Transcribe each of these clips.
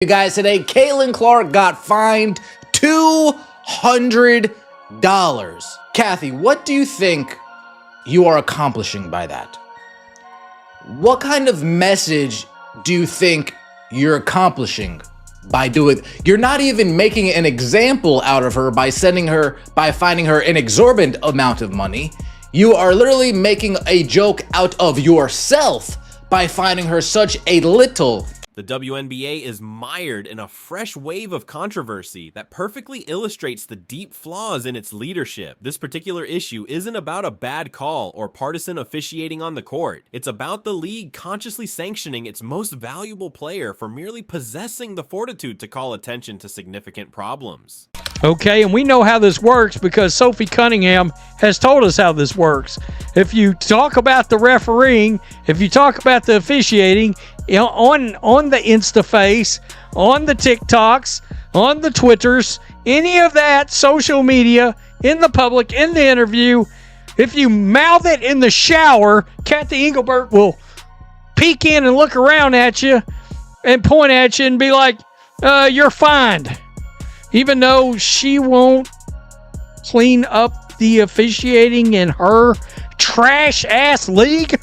You guys, today, Caitlin Clark got fined $200. Kathy, what do you think you are accomplishing by that? What kind of message do you think you're accomplishing by doing? You're not even making an example out of her by finding her an exorbitant amount of money. You are literally making a joke out of yourself by finding her such a little. The WNBA is mired in a fresh wave of controversy that perfectly illustrates the deep flaws in its leadership. This particular issue isn't about a bad call or partisan officiating on the court. It's about the league consciously sanctioning its most valuable player for merely possessing the fortitude to call attention to significant problems. Okay, and we know how this works because Sophie Cunningham has told us how this works. If you talk about the refereeing, if you talk about the officiating, you know, on the InstaFace, on the TikToks, on the Twitters, any of that social media, in the public, in the interview, if you mouth it in the shower, Kathy Engelbert will peek in and look around at you and point at you and be like, you're fined. Even though she won't clean up the officiating in her trash-ass league?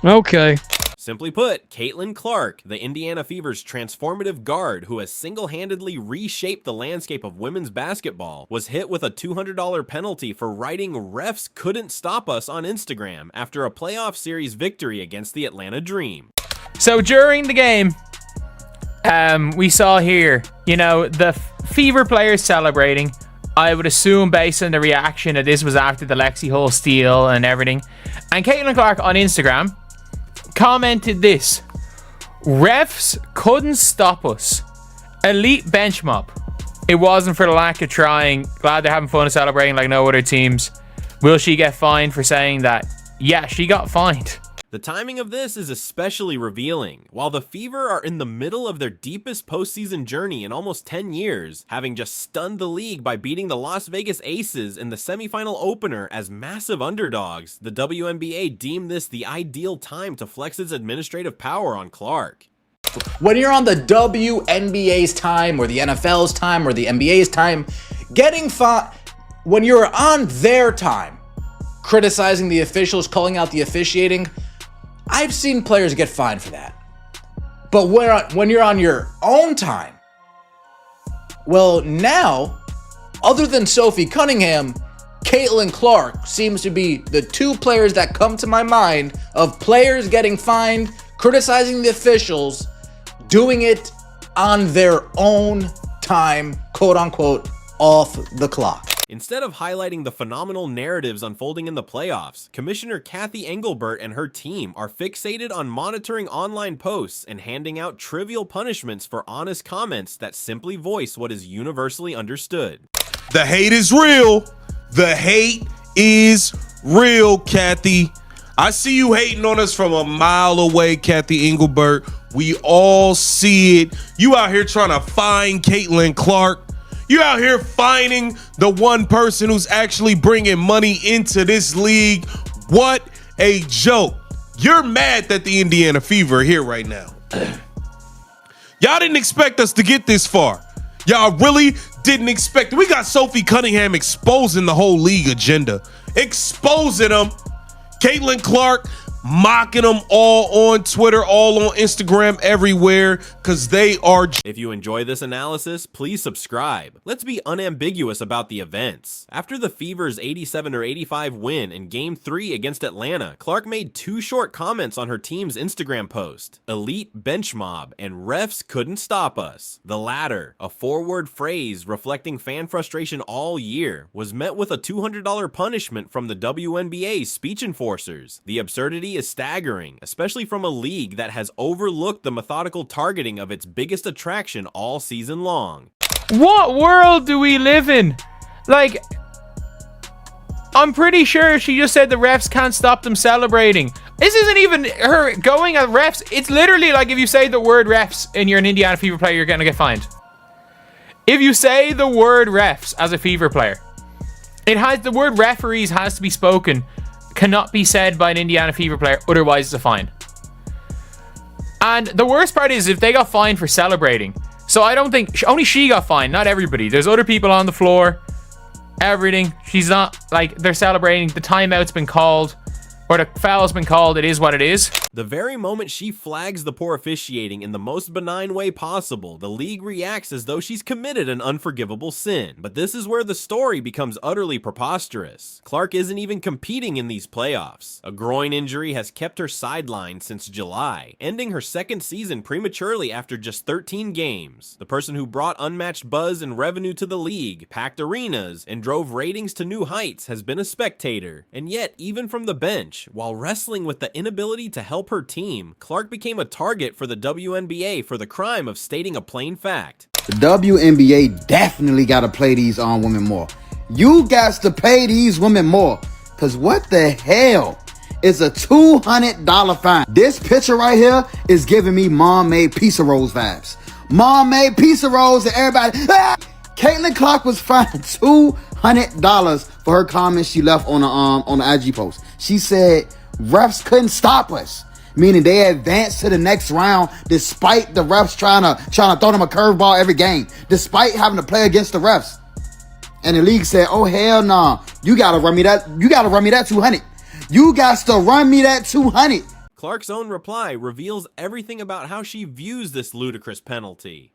Okay. Simply put, Caitlin Clark, the Indiana Fever's transformative guard who has single-handedly reshaped the landscape of women's basketball, was hit with a $200 penalty for writing "Refs couldn't stop us" on Instagram after a playoff series victory against the Atlanta Dream. So during the game, we saw here, you know, the Fever players celebrating. I would assume based on the reaction that this was after the Lexi Hull steal and everything. And Caitlin Clark on Instagram commented this: "Refs couldn't stop us. Elite bench mob. It wasn't for the lack of trying. Glad they're having fun and celebrating like no other teams. Will she get fined for saying that? Yeah, she got fined." The timing of this is especially revealing. While the Fever are in the middle of their deepest postseason journey in almost 10 years, having just stunned the league by beating the Las Vegas Aces in the semifinal opener as massive underdogs, the WNBA deemed this the ideal time to flex its administrative power on Clark. When you're on the WNBA's time or the NFL's time or the NBA's time, when you're on their time, criticizing the officials, calling out the officiating, I've seen players get fined for that. But when you're on your own time, well, now, other than Sophie Cunningham, Caitlin Clark seems to be the two players that come to my mind of players getting fined, criticizing the officials, doing it on their own time, quote unquote, off the clock. Instead of highlighting the phenomenal narratives unfolding in the playoffs, Commissioner Kathy Engelbert and her team are fixated on monitoring online posts and handing out trivial punishments for honest comments that simply voice what is universally understood. The hate is real. The hate is real, Kathy. I see you hating on us from a mile away, Kathy Engelbert. We all see it. You out here trying to find Caitlin Clark. You out here finding the one person who's actually bringing money into this league. What a joke. You're mad that the Indiana Fever are here right now. Y'all didn't expect us to get this far. Y'all really didn't expect it. We got Sophie Cunningham exposing the whole league agenda. Exposing them. Caitlin Clark mocking them all on Twitter, all on Instagram, everywhere, because they are. If you enjoy this analysis, please subscribe. Let's be unambiguous about the events. After the Fever's 87-85 win in Game 3 against Atlanta, Clark made two short comments on her team's Instagram post: "Elite bench mob" and "Refs couldn't stop us." The latter, a four-word phrase reflecting fan frustration all year, was met with a $200 punishment from the WNBA's speech enforcers. The absurdity is staggering, especially from a league that has overlooked the methodical targeting of its biggest attraction all season long. What world do we live in? Like, I'm pretty sure she just said the refs can't stop them celebrating. This isn't even her going at refs. It's literally like if you say the word refs and you're an Indiana Fever player, you're gonna get fined. If you say the word refs as a Fever player, the word referees has to be spoken, cannot be said by an Indiana Fever player, otherwise it's a fine. And the worst part is if they got fined for celebrating. So I don't think only she got fined, not everybody. There's other people on the floor. Everything. She's not like they're celebrating. The timeout's been called. Or the foul's been called. It is what it is. The very moment she flags the poor officiating in the most benign way possible, the league reacts as though she's committed an unforgivable sin. But this is where the story becomes utterly preposterous. Clark isn't even competing in these playoffs. A groin injury has kept her sidelined since July, ending her second season prematurely after just 13 games. The person who brought unmatched buzz and revenue to the league, packed arenas, and drove ratings to new heights has been a spectator. And yet, even from the bench, while wrestling with the inability to help her team, Clark became a target for the WNBA for the crime of stating a plain fact. The WNBA definitely got to play these women more. You got to pay these women more. Because what the hell is a $200 fine? This picture right here is giving me Mom Made Pizza Rolls vibes. Mom Made Pizza Rolls and everybody. Ah! Caitlin Clark was fined $200 for her comments she left on the IG post. She said refs couldn't stop us, meaning they advanced to the next round despite the refs trying to throw them a curveball every game, despite having to play against the refs. And the league said, "Oh hell no, nah. You gotta run me that. You gotta run me that 200. You got to run me that 200." Clark's own reply reveals everything about how she views this ludicrous penalty.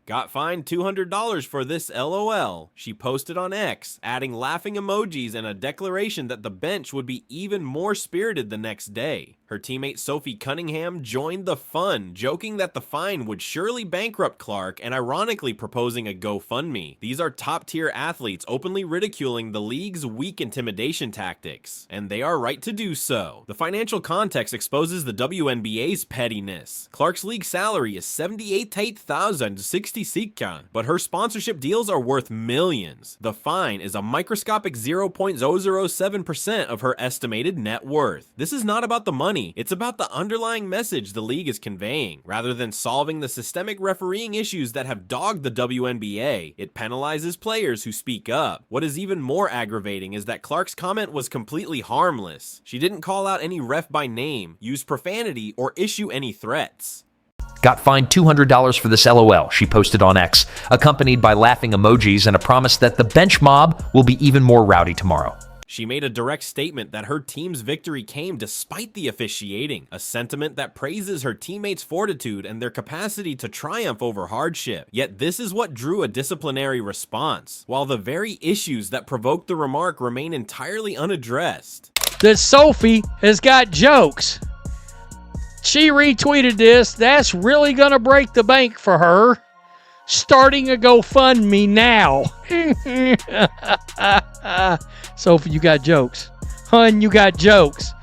Got fined $200 for this LOL, she posted on X, adding laughing emojis and a declaration that the bench would be even more spirited the next day. Her teammate Sophie Cunningham joined the fun, joking that the fine would surely bankrupt Clark and ironically proposing a GoFundMe. These are top-tier athletes openly ridiculing the league's weak intimidation tactics, and they are right to do so. The financial context exposes the WNBA's pettiness. Clark's league salary is $78,860 sikka, but her sponsorship deals are worth millions. The fine is a microscopic 0.007% of her estimated net worth. This is not about the money. It's about the underlying message the league is conveying. Rather than solving the systemic refereeing issues that have dogged the WNBA, it penalizes players who speak up. What is even more aggravating is that Clark's comment was completely harmless. She didn't call out any ref by name, use profanity, or issue any threats. Got fined $200 for this LOL, she posted on X, accompanied by laughing emojis and a promise that the bench mob will be even more rowdy tomorrow. She made a direct statement that her team's victory came despite the officiating, a sentiment that praises her teammates' fortitude and their capacity to triumph over hardship. Yet this is what drew a disciplinary response, while the very issues that provoked the remark remain entirely unaddressed. That Sophie has got jokes. She retweeted this. That's really going to break the bank for her. Starting a GoFundMe now. Sophie, you got jokes. Hun, you got jokes.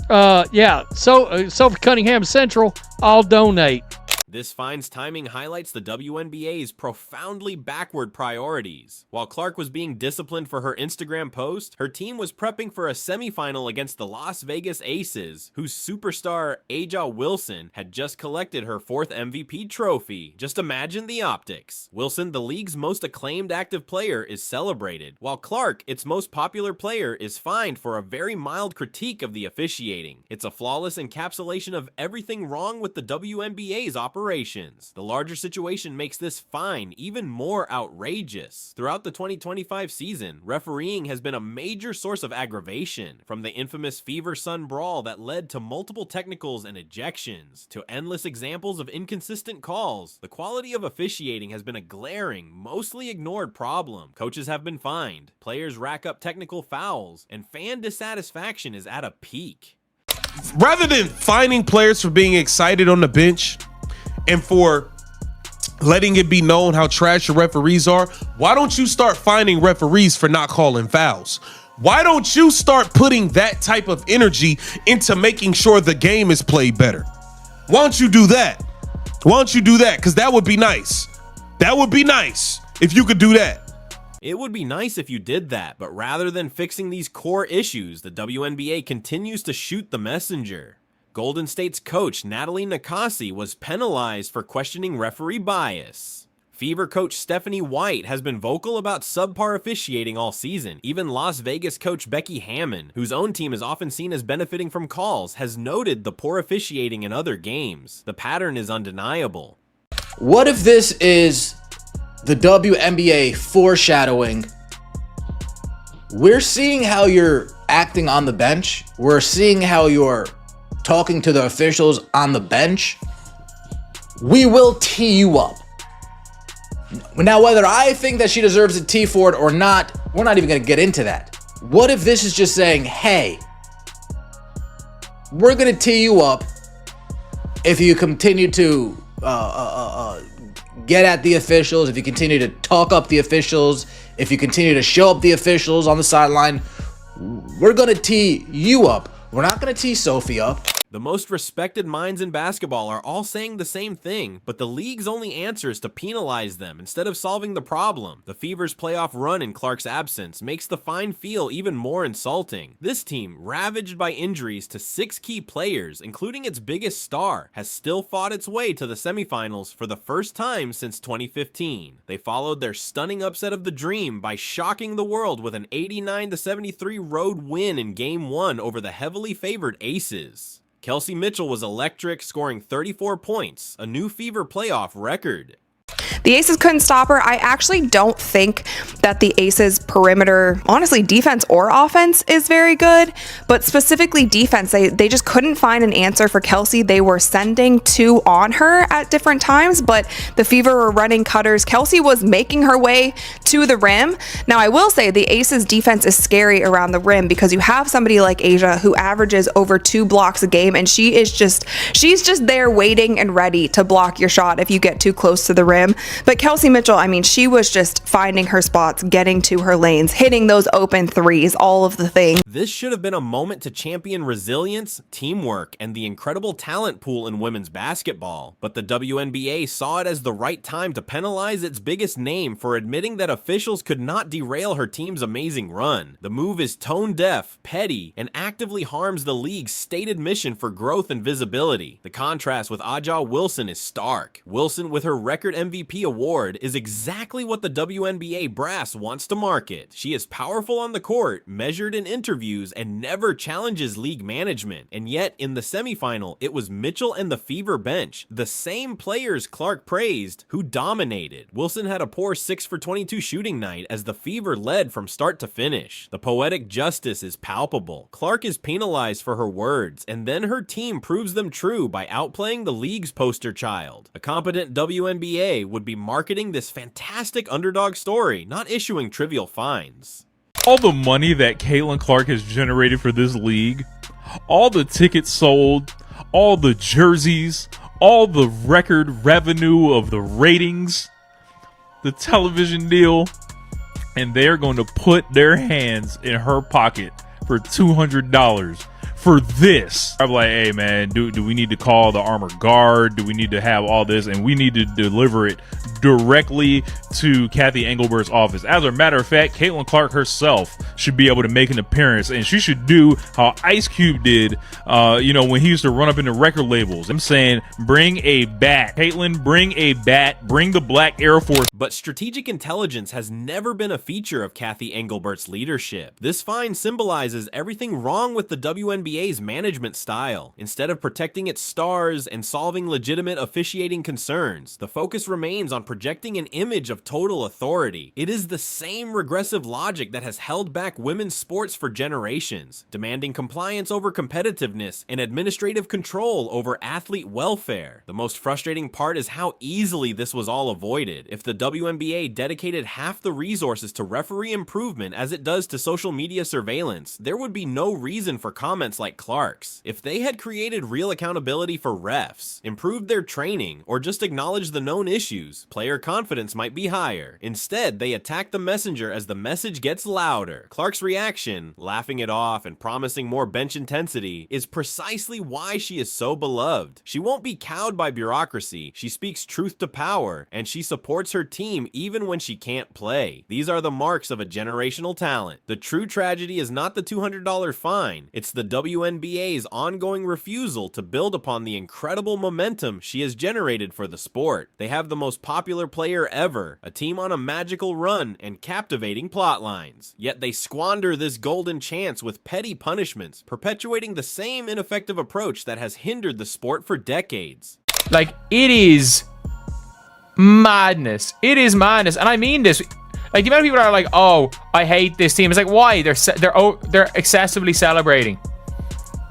Yeah, so Sophie Cunningham Central, I'll donate. This fine's timing highlights the WNBA's profoundly backward priorities. While Clark was being disciplined for her Instagram post, her team was prepping for a semifinal against the Las Vegas Aces, whose superstar Aja Wilson had just collected her 4th MVP trophy. Just imagine the optics. Wilson, the league's most acclaimed active player, is celebrated, while Clark, its most popular player, is fined for a very mild critique of the officiating. It's a flawless encapsulation of everything wrong with the WNBA's operations. The larger situation makes this fine even more outrageous. Throughout the 2025 season, refereeing has been a major source of aggravation, from the infamous Fever Sun brawl that led to multiple technicals and ejections, to endless examples of inconsistent calls. The quality of officiating has been a glaring, mostly ignored problem. Coaches have been fined, players rack up technical fouls, and fan dissatisfaction is at a peak. Rather than fining players for being excited on the bench and for letting it be known how trash your referees are, why don't you start fining referees for not calling fouls? Why don't you start putting that type of energy into making sure the game is played better? Why don't you do that? Why don't you do that? Because that would be nice. That would be nice if you could do that. It would be nice if you did that, but rather than fixing these core issues, the WNBA continues to shoot the messenger. Golden State's coach, Natalie Nakasi, was penalized for questioning referee bias. Fever coach Stephanie White has been vocal about subpar officiating all season. Even Las Vegas coach Becky Hammon, whose own team is often seen as benefiting from calls, has noted the poor officiating in other games. The pattern is undeniable. What if this is the WNBA foreshadowing? We're seeing how you're acting on the bench. We're seeing how you're talking to the officials on the bench. We will tee you up. Now, whether I think that she deserves a tee for it or not, we're not even going to get into that. What if this is just saying, hey, we're going to tee you up if you continue to get at the officials, if you continue to talk up the officials, if you continue to show up the officials on the sideline, we're going to tee you up. We're not going to tee Sophie up. The most respected minds in basketball are all saying the same thing, but the league's only answer is to penalize them instead of solving the problem. The Fever's playoff run in Clark's absence makes the fine feel even more insulting. This team, ravaged by injuries to 6 key players, including its biggest star, has still fought its way to the semifinals for the first time since 2015. They followed their stunning upset of the dream by shocking the world with an 89-73 road win in Game 1 over the heavily favored Aces. Kelsey Mitchell was electric, scoring 34 points, a new Fever playoff record. The Aces couldn't stop her. I actually don't think that the Aces perimeter, honestly, defense or offense is very good, but specifically defense, they just couldn't find an answer for Kelsey. They were sending 2 on her at different times, but the Fever were running cutters. Kelsey was making her way to the rim. Now, I will say the Aces defense is scary around the rim because you have somebody like Asia who averages over 2 blocks a game, and she's just there waiting and ready to block your shot if you get too close to the rim. But Kelsey Mitchell, I mean, she was just finding her spots, getting to her lanes, hitting those open threes, all of the things. This should have been a moment to champion resilience, teamwork, and the incredible talent pool in women's basketball. But the WNBA saw it as the right time to penalize its biggest name for admitting that officials could not derail her team's amazing run. The move is tone deaf, petty, and actively harms the league's stated mission for growth and visibility. The contrast with Aja Wilson is stark. Wilson, with her record MVP award, is exactly what the WNBA brass wants to market. She is powerful on the court, measured in interviews, and never challenges league management. And yet, in the semifinal, it was Mitchell and the Fever bench, the same players Clark praised, who dominated. Wilson had a poor 6 for 22 shooting night as the Fever led from start to finish. The poetic justice is palpable. Clark is penalized for her words, and then her team proves them true by outplaying the league's poster child. A competent WNBA would be marketing this fantastic underdog story, not issuing trivial fines. All the money that Caitlin Clark has generated for this league, all the tickets sold, all the jerseys, all the record revenue of the ratings, the television deal, and they're going to put their hands in her pocket for $200 for this. I'm like, hey man, do we need to call the armored guard? Do we need to have all this? And we need to deliver it directly to Kathy Engelbert's office. As a matter of fact, Caitlin Clark herself should be able to make an appearance, and she should do how Ice Cube did, when he used to run up in the record labels. I'm saying, bring a bat. Caitlin, bring a bat. Bring the Black Air Force. But strategic intelligence has never been a feature of Kathy Engelbert's leadership. This fine symbolizes everything wrong with the WNBA's management style. Instead of protecting its stars and solving legitimate officiating concerns, the focus remains on projecting an image of total authority. It is the same regressive logic that has held back women's sports for generations, demanding compliance over competitiveness and administrative control over athlete welfare. The most frustrating part is how easily this was all avoided. If the WNBA dedicated half the resources to referee improvement as it does to social media surveillance, there would be no reason for comments like Clark's. If they had created real accountability for refs, improved their training, or just acknowledged the known issues, player confidence might be higher. Instead, they attack the messenger as the message gets louder. Clark's reaction, laughing it off and promising more bench intensity, is precisely why she is so beloved. She won't be cowed by bureaucracy, she speaks truth to power, and she supports her team even when she can't play. These are the marks of a generational talent. The true tragedy is not the $200 fine, it's the WNBA's ongoing refusal to build upon the incredible momentum she has generated for the sport. They have the most popular popular player ever, a team on a magical run, and captivating plot lines. Yet they squander this golden chance with petty punishments, perpetuating the same ineffective approach that has hindered the sport for decades. Like, it is madness. It is madness. And I mean this. Like, the amount of people are like, oh, I hate this team. It's like, why? They're excessively celebrating.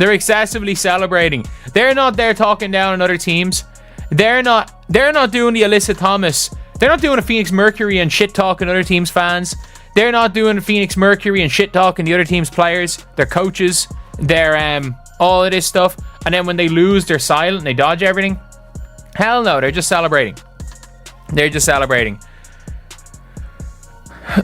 They're excessively celebrating. They're not there talking down on other teams. They're not doing the Alyssa Thomas. They're not doing a Phoenix Mercury and shit talking other teams' fans. They're not doing Phoenix Mercury and shit talking the other team's players, their coaches, their all of this stuff. And then when they lose, they're silent and they dodge everything. Hell no, they're just celebrating. They're just celebrating.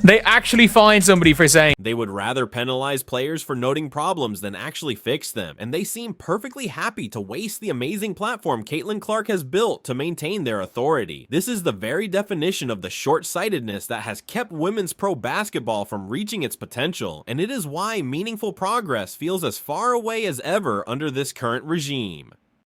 They actually find somebody for saying they would rather penalize players for noting problems than actually fix them, and they seem perfectly happy to waste the amazing platform Caitlin Clark has built to maintain their authority. This is the very definition of the short-sightedness that has kept women's pro basketball from reaching its potential, and it is why meaningful progress feels as far away as ever under this current regime.